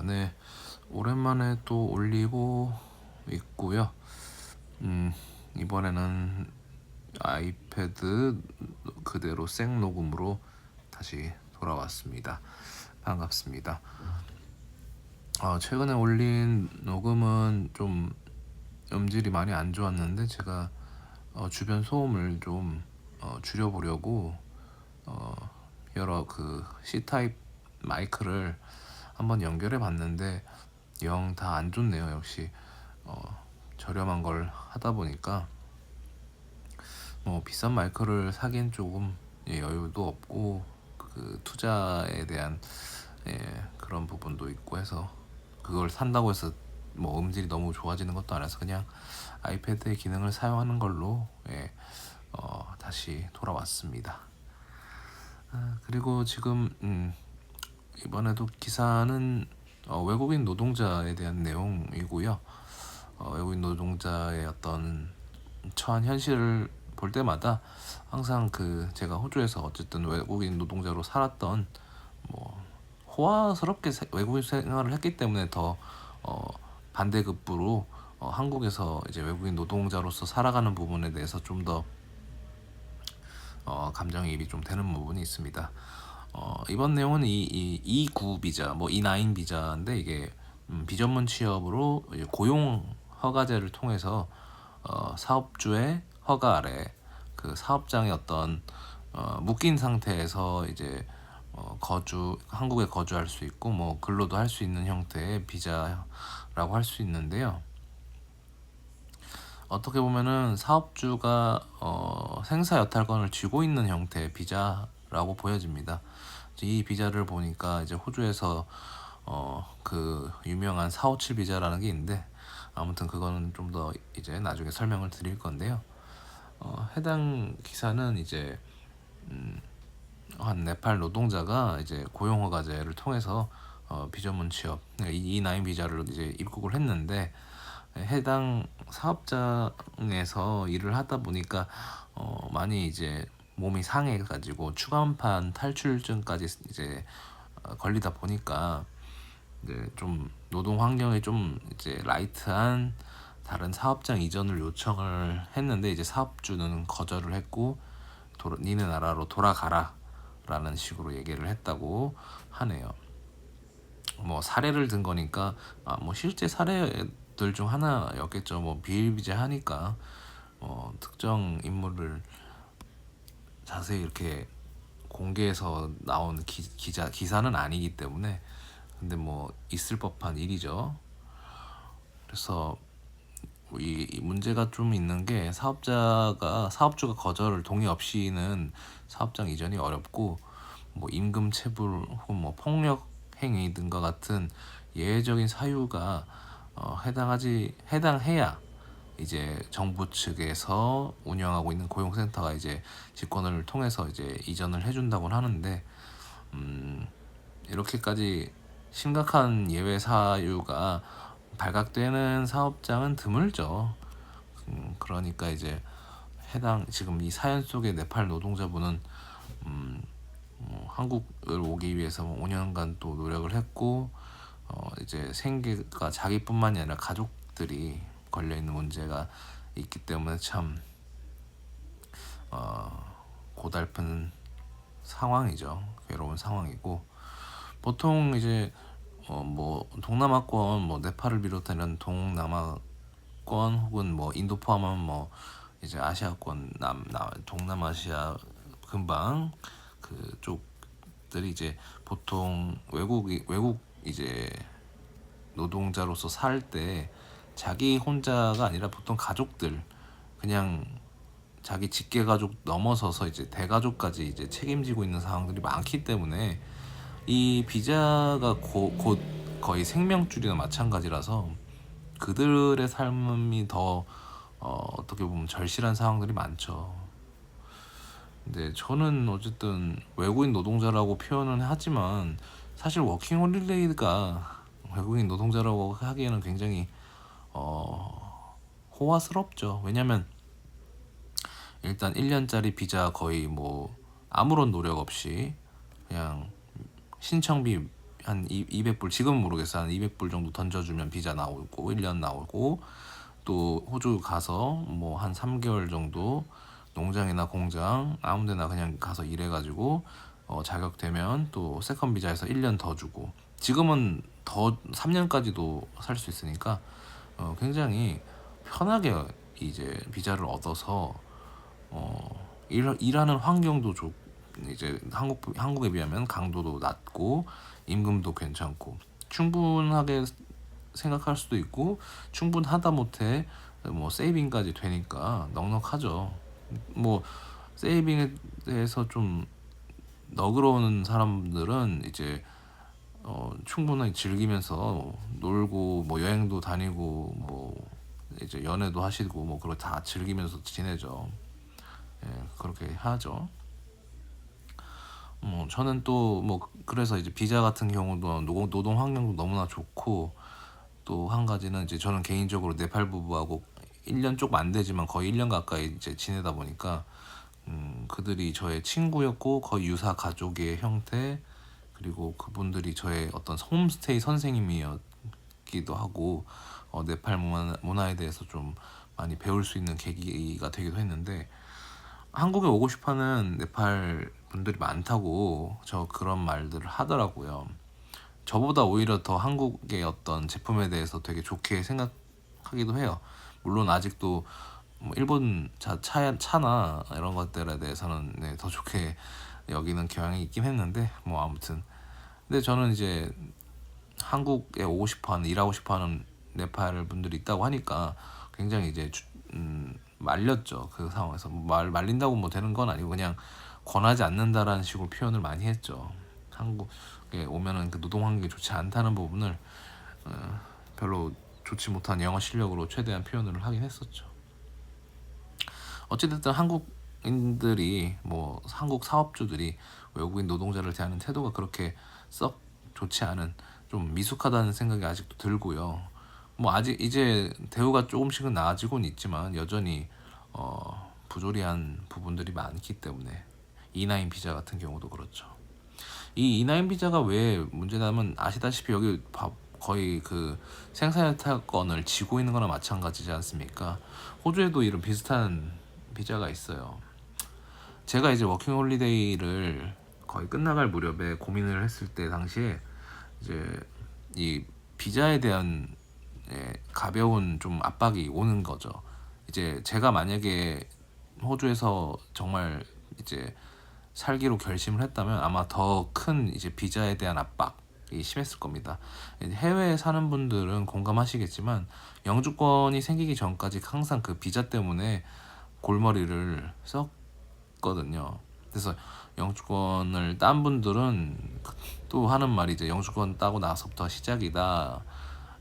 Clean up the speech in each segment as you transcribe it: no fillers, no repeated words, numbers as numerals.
네. 오랜만에 또 올리고 있고요. 이번에는 아이패드 그대로 생 녹음으로 다시 돌아왔습니다. 반갑습니다. 최근에 올린 녹음은 좀 음질이 많이 안 좋았는데 제가 주변 소음을 좀 줄여보려고 여러 그 C타입 마이크를 한번 연결해 봤는데 영 다 안 좋네요. 역시 저렴한 걸 하다 보니까 뭐 비싼 마이크를 사기엔 조금 여유도 없고 그 투자에 대한 그런 부분도 있고 해서 그걸 산다고 해서 뭐 음질이 너무 좋아지는 것도 아니라서 그냥 아이패드의 기능을 사용하는 걸로 다시 돌아왔습니다. 그리고 지금 이번에도 기사는 외국인 노동자에 대한 내용이고요. 외국인 노동자의 어떤 처한 현실을 볼 때마다 항상 그 제가 호주에서 어쨌든 외국인 노동자로 살았던 뭐 호화스럽게 외국인 생활을 했기 때문에 더 반대급부로 한국에서 이제 외국인 노동자로서 살아가는 부분에 대해서 좀 더 감정이입이 좀 되는 부분이 있습니다. 이번 내용은 이 E9 비자, 뭐 E9 비자인데 이게 비전문 취업으로 이제 고용 허가제를 통해서 사업주의 허가 아래 그 사업장의 어떤 묶인 상태에서 이제 한국에 거주할 수 있고 뭐 근로도 할 수 있는 형태의 비자라고 할 수 있는데요. 어떻게 보면은 사업주가 생사 여탈권을 쥐고 있는 형태의 비자라고 보여집니다. 이 비자를 보니까 이제 호주에서 그 유명한 457 비자라는 게 있는데 아무튼 그거는 좀 더 이제 나중에 설명을 드릴 건데요. 해당 기사는 이제 한 네팔 노동자가 이제 고용허가제를 통해서 비전문 취업, 그러니까 E9 비자를 이제 입국을 했는데 해당 사업장에서 일을 하다 보니까 많이 이제 몸이 상해가지고 추간판 탈출증까지 이제 걸리다 보니까 이제 좀 노동 환경이 좀 이제 라이트한 다른 사업장 이전을 요청을 했는데 이제 사업주는 거절을 했고 니네 나라로 돌아가라 라는 식으로 얘기를 했다고 하네요. 뭐 사례를 든 거니까 뭐 실제 사례들 중 하나였겠죠. 뭐 비일비재하니까 특정 인물을 자세히 이렇게 공개해서 나온 기사는 아니기 때문에 근데 뭐 있을 법한 일이죠. 그래서 이 문제가 좀 있는 게 사업주가 거절을 동의 없이는 사업장 이전이 어렵고 뭐 임금 체불 혹은 뭐 폭력 행위 등과 같은 예외적인 사유가 해당해야 이제 정부 측에서 운영하고 있는 고용센터가 이제 직권을 통해서 이제 이전을 해준다고 하는데 이렇게까지 심각한 예외 사유가 발각되는 사업장은 드물죠. 그러니까 이제 지금 이 사연 속의 네팔 노동자분은 한국을 오기 위해서 5년간 또 노력을 했고 이제 생계가 자기뿐만이 아니라 가족들이 걸려 있는 문제가 있기 때문에 참 고달픈 상황이죠. 괴로운 상황이고 보통 이제 뭐 동남아권 뭐 네팔을 비롯한 동남아권 혹은 뭐 인도 포함한 뭐 이제 아시아권 동남아시아 근방 그쪽들이 이제 보통 외국 이제 노동자로서 살 때 자기 혼자가 아니라 보통 가족들 그냥 자기 직계 가족 넘어서서 이제 대가족까지 이제 책임지고 있는 상황들이 많기 때문에 이 비자가 곧 거의 생명줄이나 마찬가지라서 그들의 삶이 더 어떻게 보면 절실한 상황들이 많죠. 근데 저는 어쨌든 외국인 노동자라고 표현은 하지만 사실 워킹 홀리데이가 외국인 노동자라고 하기에는 굉장히 호화스럽죠. 왜냐면 일단 1년짜리 비자 거의 뭐 아무런 노력 없이 그냥 신청비 한 200불, 지금은 모르겠어요. 한 200불 정도 던져주면 비자 나오고 1년 나오고, 또 호주 가서 뭐 한 3개월 정도 농장이나 공장 아무 데나 그냥 가서 일해가지고 자격되면 또 세컨 비자에서 1년 더 주고, 지금은 더 3년까지도 살 수 있으니까 굉장히 편하게 이제 비자를 얻어서 일하는 환경도 좋, 이제 한국에 비하면 강도도 낮고 임금도 괜찮고, 충분하게 생각할 수도 있고 충분하다 못해 뭐 세이빙까지 되니까 넉넉하죠. 뭐 세이빙에 대해서 좀 너그러운 사람들은 이제 충분히 즐기면서 놀고 뭐 여행도 다니고 뭐 이제 연애도 하시고 뭐 그걸 다 즐기면서 지내죠. 예, 그렇게 하죠. 저는 또 뭐 그래서 이제 비자 같은 경우도 노동 환경도 너무나 좋고, 또 한 가지는 이제 저는 개인적으로 네팔 부부하고 1년 조금 안 되지만 거의 1년 가까이 이제 지내다 보니까 그들이 저의 친구였고 거의 유사 가족의 형태, 그리고 그분들이 저의 어떤 홈스테이 선생님이었기도 하고 네팔 문화에 대해서 좀 많이 배울 수 있는 계기가 되기도 했는데, 한국에 오고 싶어하는 네팔 분들이 많다고 저 그런 말들을 하더라고요. 저보다 오히려 더 한국의 어떤 제품에 대해서 되게 좋게 생각하기도 해요. 물론 아직도 뭐 일본 차나 이런 것들에 대해서는 네, 더 좋게 여기는 경향이 있긴 했는데, 뭐 아무튼 근데 저는 이제 한국에 오고 싶어하는, 일하고 싶어하는 네팔 분들이 있다고 하니까 굉장히 이제 말렸죠. 그 상황에서 말린다고 뭐 되는 건 아니고 그냥 권하지 않는다라는 식으로 표현을 많이 했죠. 한국에 오면은 그 노동 환경이 좋지 않다는 부분을 별로 좋지 못한 영어 실력으로 최대한 표현을 하긴 했었죠. 어찌됐든 한국인들이 뭐 한국 사업주들이 외국인 노동자를 대하는 태도가 그렇게 썩 좋지 않은, 좀 미숙하다는 생각이 아직도 들고요. 뭐 아직 이제 대우가 조금씩은 나아지고는 있지만 여전히 부조리한 부분들이 많기 때문에, E9 비자 같은 경우도 그렇죠. 이 E9 비자가 왜 문제냐면, 아시다시피 여기 거의 그 생사유탁권을 지고 있는 거나 마찬가지지 않습니까? 호주에도 이런 비슷한 비자가 있어요. 제가 이제 워킹 홀리데이를 거의 끝나갈 무렵에 고민을 했을 때 당시에 이제 이 비자에 대한 가벼운 좀 압박이 오는 거죠. 이제 제가 만약에 호주에서 정말 이제 살기로 결심을 했다면 아마 더 큰 이제 비자에 대한 압박이 심했을 겁니다. 해외에 사는 분들은 공감하시겠지만 영주권이 생기기 전까지 항상 그 비자 때문에 골머리를 썼거든요. 그래서 영주권을 딴 분들은 또 하는 말이 이제 영주권 따고 나서부터 시작이다.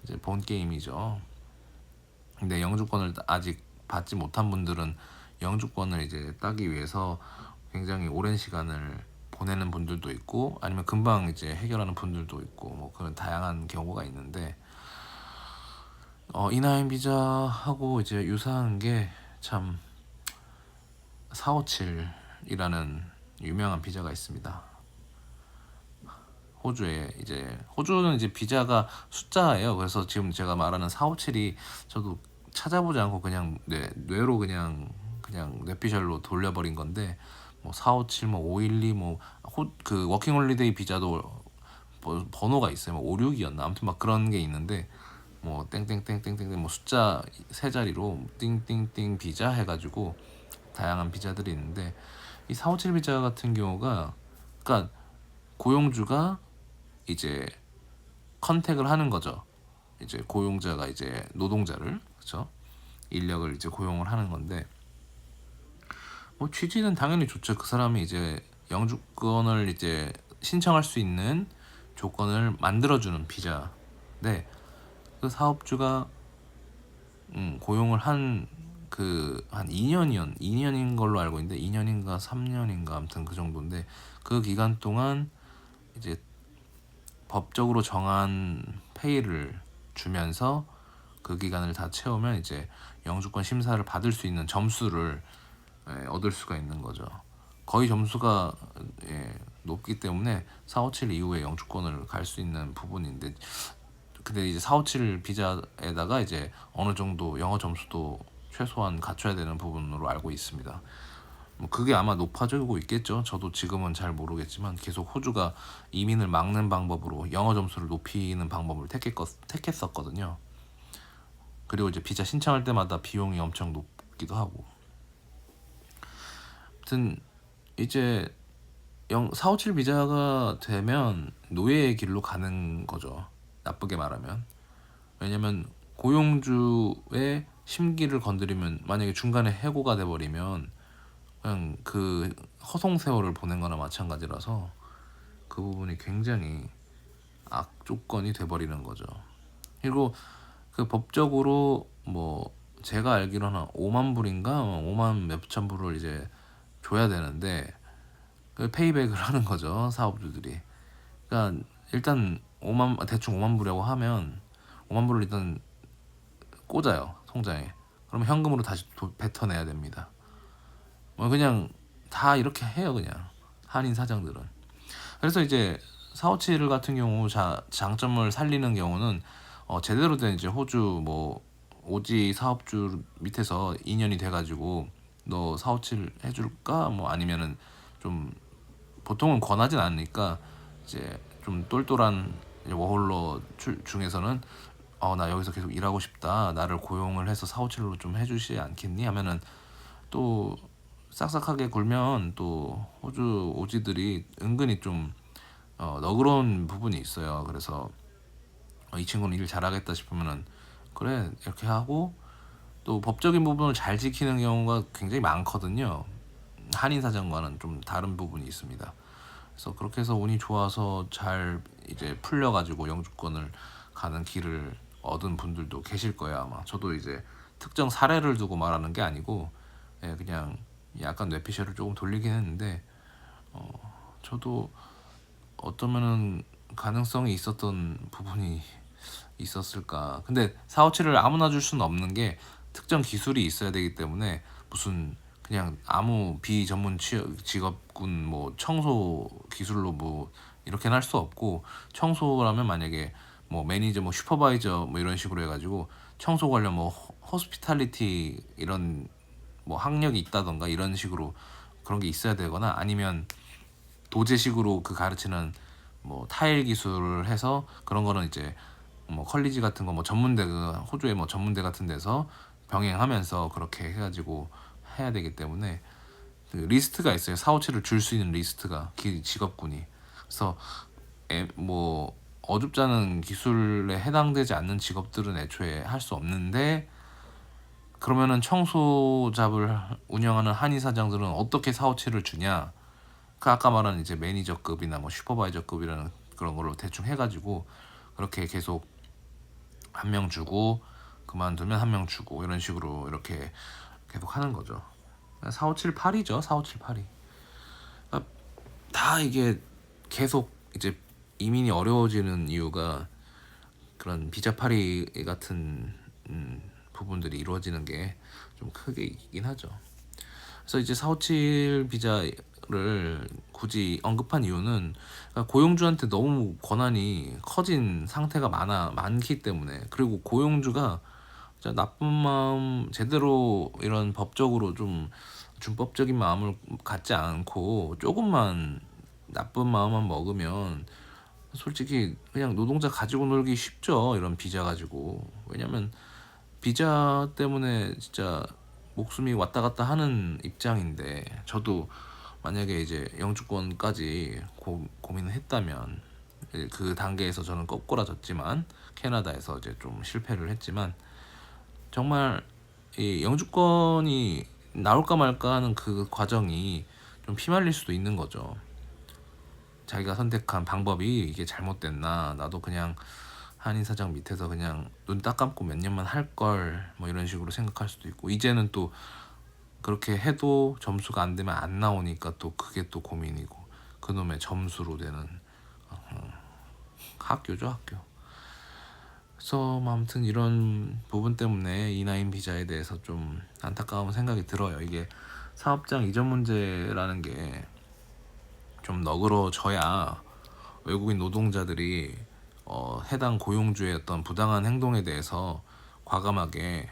이제 본 게임이죠. 근데 영주권을 아직 받지 못한 분들은 영주권을 이제 따기 위해서 굉장히 오랜 시간을 보내는 분들도 있고, 아니면 금방 이제 해결하는 분들도 있고, 뭐 그런 다양한 경우가 있는데, 이나인 비자하고 이제 유사한 게 참 457이라는 유명한 비자가 있습니다. 호주에 이제 호주는 이제 비자가 숫자예요. 그래서 지금 제가 말하는 457이 저도 찾아보지 않고 그냥 뇌로 그냥 뇌피셜로 돌려버린 건데, 뭐 457, 뭐 512, 그 워킹 홀리데이 비자도 번호가 있어요. 뭐 56이었나 아무튼 막 그런 게 있는데, 뭐 땡땡땡땡땡 뭐 숫자 세 자리로 띵띵띵 비자 해가지고 다양한 비자들이 있는데, 이 457 비자 같은 경우가, 그러니까 고용주가 이제 컨택을 하는 거죠. 이제 고용자가 이제 노동자를, 그렇죠? 인력을 이제 고용을 하는 건데, 뭐 취지는 당연히 좋죠. 그 사람이 이제 영주권을 이제 신청할 수 있는 조건을 만들어주는 비자인데, 그 사업주가 고용을 한 2년인 걸로 알고 있는데, 2년인가 3년인가 아무튼 그 정도인데, 그 기간 동안 이제 법적으로 정한 페이를 주면서 그 기간을 다 채우면 이제 영주권 심사를 받을 수 있는 점수를 얻을 수가 있는 거죠. 거의 점수가 높기 때문에 457 이후에 영주권을 갈 수 있는 부분인데, 근데 이제 457 비자에다가 이제 어느 정도 영어 점수도 최소한 갖춰야 되는 부분으로 알고 있습니다. 뭐 그게 아마 높아지고 있겠죠. 저도 지금은 잘 모르겠지만 계속 호주가 이민을 막는 방법으로 영어 점수를 높이는 방법을 택했었거든요. 그리고 이제 비자 신청할 때마다 비용이 엄청 높기도 하고. 아무튼 이제 457 비자가 되면 노예의 길로 가는 거죠. 나쁘게 말하면. 왜냐면 고용주의 심기를 건드리면, 만약에 중간에 해고가 돼버리면 그냥 그 허송세월을 보낸 거나 마찬가지라서 그 부분이 굉장히 악조건이 돼버리는 거죠. 그리고 그 법적으로 뭐 제가 알기로는 5만 불인가 5만 몇천 불을 이제 줘야 되는데 그 페이백을 하는 거죠, 사업주들이. 그러니까 일단 대충 5만 불이라고 하면 5만 불을 일단 꽂아요, 통장에. 그러면 현금으로 다시 뱉어내야 됩니다. 뭐 그냥 다 이렇게 해요, 그냥 한인 사장들은. 그래서 이제 457 같은 경우 장점을 살리는 경우는 제대로 된 이제 호주 뭐 오지 사업주 밑에서 인연이 돼가지고 너 457 해줄까? 뭐 아니면은 좀, 보통은 권하진 않으니까 이제 좀 똘똘한 워홀러 중에서는 나 여기서 계속 일하고 싶다, 나를 고용을 해서 457로 좀 해주시 않겠니? 하면은 또 싹싹하게 굴면 또 호주 오지들이 은근히 좀 너그러운 부분이 있어요. 그래서 이 친구는 일 잘하겠다 싶으면은 그래 이렇게 하고, 또 법적인 부분을 잘 지키는 경우가 굉장히 많거든요. 한인 사정과는 좀 다른 부분이 있습니다. 그래서 그렇게 해서 운이 좋아서 잘 이제 풀려가지고 영주권을 가는 길을 얻은 분들도 계실 거예요, 아마. 저도 이제 특정 사례를 두고 말하는 게 아니고 그냥 약간 뇌피셜을 조금 돌리긴 했는데, 저도 어쩌면은 가능성이 있었던 부분이 있었을까. 근데 457을 아무나 줄 수는 없는 게 특정 기술이 있어야 되기 때문에, 무슨 그냥 아무 비전문 직업군 뭐 청소 기술로 뭐 이렇게는 할 수 없고, 청소라면 만약에 뭐 매니저 뭐 슈퍼바이저 뭐 이런 식으로 해가지고 청소 관련 뭐 호스피탈리티 이런 뭐 학력이 있다던가 이런 식으로 그런 게 있어야 되거나, 아니면 도제식으로 그 가르치는 뭐 타일 기술을 해서 그런 거는 이제 뭐 컬리지 같은 거 뭐 전문대, 그 호주의 뭐 전문대 같은 데서 병행하면서 그렇게 해가지고 해야 되기 때문에 그 리스트가 있어요. 457을 줄 수 있는 리스트가, 직업군이. 그래서 뭐 어줍지 않은 기술에 해당되지 않는 직업들은 애초에 할 수 없는데, 그러면은 청소잡을 운영하는 한인 사장들은 어떻게 457을 주냐? 그 아까 말한 이제 매니저급이나 뭐 슈퍼바이저급이라는 그런 걸로 대충 해가지고 그렇게 계속 한 명 주고 그만두면 한 명 주고 이런 식으로 이렇게 계속 하는 거죠. 4578이죠. 4578이. 그러니까 다 이게 계속 이제 이민이 어려워지는 이유가 그런 비자파리 같은 부분들이 이루어지는 게 좀 크게 있긴 하죠. 그래서 이제 457 비자를 굳이 언급한 이유는, 그러니까 고용주한테 너무 권한이 커진 상태가 많기 때문에, 그리고 고용주가 진짜 나쁜 마음, 제대로 이런 법적으로 좀 준법적인 마음을 갖지 않고 조금만 나쁜 마음만 먹으면 솔직히 그냥 노동자 가지고 놀기 쉽죠, 이런 비자 가지고. 왜냐면 비자 때문에 진짜 목숨이 왔다 갔다 하는 입장인데, 저도 만약에 이제 영주권까지 고민을 했다면, 그 단계에서 저는 거꾸라졌지만 캐나다에서 이제 좀 실패를 했지만, 정말 이 영주권이 나올까 말까 하는 그 과정이 좀 피말릴 수도 있는 거죠. 자기가 선택한 방법이 이게 잘못됐나, 나도 그냥 한인 사장 밑에서 그냥 눈 딱 감고 몇 년만 할 걸, 뭐 이런 식으로 생각할 수도 있고, 이제는 또 그렇게 해도 점수가 안 되면 안 나오니까 또 그게 또 고민이고, 그놈의 점수로 되는 학교죠, 학교. 그래서 뭐 아무튼 이런 부분 때문에 E9 비자에 대해서 좀 안타까운 생각이 들어요. 이게 사업장 이전 문제라는 게 좀 너그러져야 외국인 노동자들이 해당 고용주의 어떤 부당한 행동에 대해서 과감하게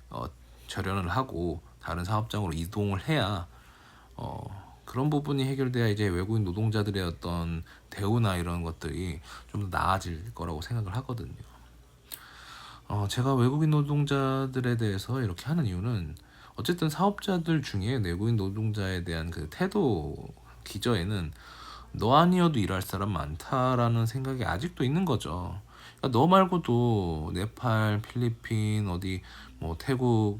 어, 절연을 하고 다른 사업장으로 이동을 해야 그런 부분이 해결돼야 이제 외국인 노동자들의 어떤 대우나 이런 것들이 좀 더 나아질 거라고 생각을 하거든요. 제가 외국인 노동자들에 대해서 이렇게 하는 이유는 어쨌든 사업자들 중에 외국인 노동자에 대한 그 태도 기저에는 너 아니어도 일할 사람 많다라는 생각이 아직도 있는 거죠. 그러니까 너 말고도 네팔, 필리핀, 어디 뭐 태국,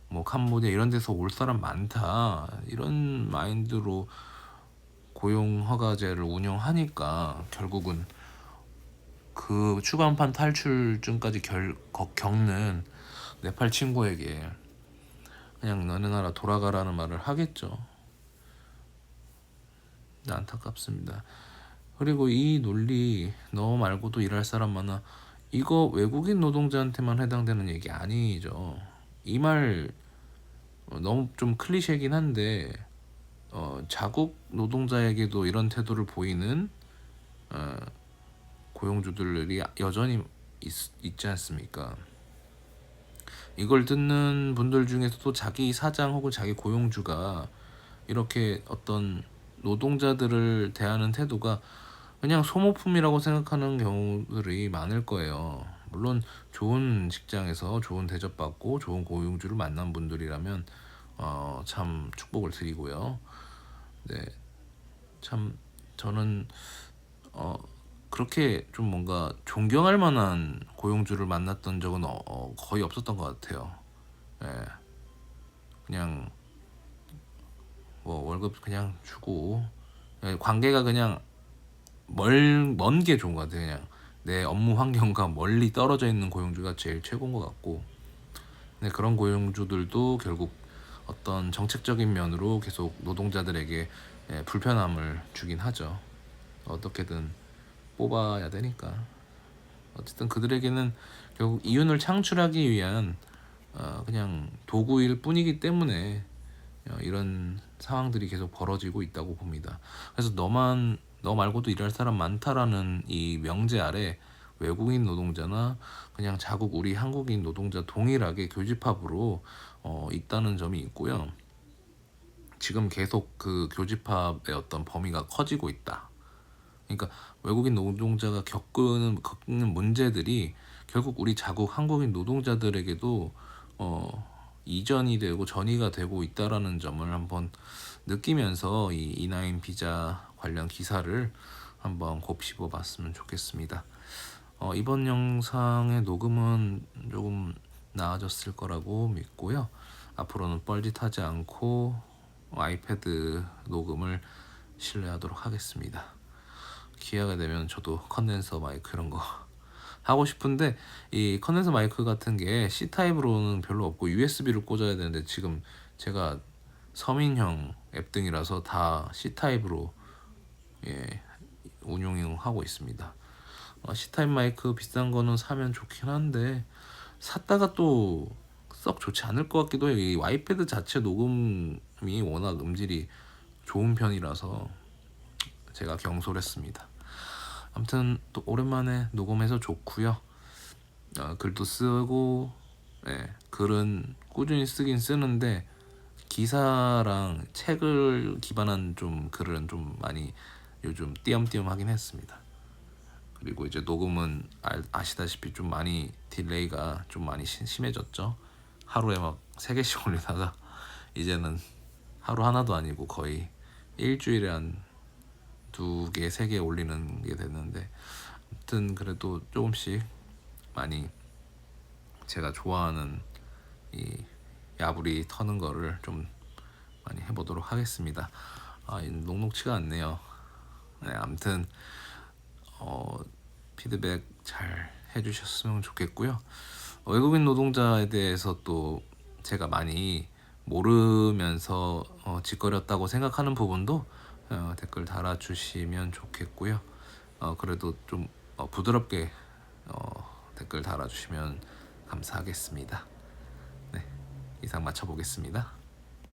뭐 캄보디아 이런 데서 올 사람 많다. 이런 마인드로 고용 허가제를 운영하니까 결국은 그 추간판 탈출증까지 겪는 네팔 친구에게 그냥 너네 나라 돌아가라는 말을 하겠죠. 안타깝습니다. 그리고 이 논리 너 말고도 일할 사람 많아 이거 외국인 노동자한테만 해당되는 얘기 아니죠. 이 말 너무 좀 클리셰긴 한데 자국 노동자에게도 이런 태도를 보이는 어, 고용주들이 여전히 있지 않습니까? 이걸 듣는 분들 중에서도 자기 사장 혹은 자기 고용주가 이렇게 어떤 노동자들을 대하는 태도가 그냥 소모품이라고 생각하는 경우들이 많을 거예요. 물론 좋은 직장에서 좋은 대접받고 좋은 고용주를 만난 분들이라면 참 축복을 드리고요. 네, 참 저는 그렇게 좀 뭔가 존경할 만한 고용주를 만났던 적은 거의 없었던 것 같아요. 예, 그냥 뭐 월급 그냥 주고 예, 관계가 그냥 먼 게 좋은 것 같아요. 그냥 내 업무 환경과 멀리 떨어져 있는 고용주가 제일 최고인 것 같고, 근데 그런 고용주들도 결국 어떤 정책적인 면으로 계속 노동자들에게 불편함을 주긴 하죠. 어떻게든 뽑아야 되니까. 어쨌든 그들에게는 결국 이윤을 창출하기 위한 그냥 도구일 뿐이기 때문에 이런 상황들이 계속 벌어지고 있다고 봅니다. 그래서 너 말고도 일할 사람 많다라는 이 명제 아래 외국인 노동자나 그냥 자국 우리 한국인 노동자 동일하게 교집합으로 있다는 점이 있고요. 지금 계속 그 교집합의 어떤 범위가 커지고 있다. 그러니까 외국인 노동자가 겪는 문제들이 결국 우리 자국 한국인 노동자들에게도 이전이 되고 전이가 되고 있다라는 점을 한번 느끼면서 이 이나인 비자 관련 기사를 한번 곱씹어 봤으면 좋겠습니다. 이번 영상의 녹음은 조금 나아졌을 거라고 믿고요. 앞으로는 뻘짓하지 않고 아이패드 녹음을 신뢰하도록 하겠습니다. 기회가 되면 저도 컨덴서 마이크 이런 거 하고 싶은데 이 컨덴서 마이크 같은 게 C 타입으로는 별로 없고 USB를 꽂아야 되는데 지금 제가 서민형 앱 등이라서 다 C 타입으로 운용하고 있습니다. C 타입 마이크 비싼 거는 사면 좋긴 한데 샀다가 또 썩 좋지 않을 것 같기도 해요. 이 아이패드 자체 녹음이 워낙 음질이 좋은 편이라서 제가 경솔했습니다. 아무튼 또 오랜만에 녹음해서 좋고요. 글도 쓰고 글은 꾸준히 쓰긴 쓰는데 기사랑 책을 기반한 좀 글은 좀 많이 요즘 띄엄띄엄 하긴 했습니다. 그리고 이제 녹음은 아시다시피 좀 많이 딜레이가 좀 많이 심해졌죠. 하루에 막 3개씩 올리다가 이제는 하루 하나도 아니고 거의 일주일에 한 2개, 3개 올리는 게 됐는데, 아무튼 그래도 조금씩 많이 제가 좋아하는 이 야부리 터는 거를 좀 많이 해보도록 하겠습니다. 녹록치가 않네요. 네, 아무튼 피드백 잘 해주셨으면 좋겠고요. 외국인 노동자에 대해서 또 제가 많이 모르면서 짓거렸다고 생각하는 부분도 댓글 달아주시면 좋겠고요. 그래도 좀 부드럽게 댓글 달아주시면 감사하겠습니다. 네, 이상 마쳐보겠습니다.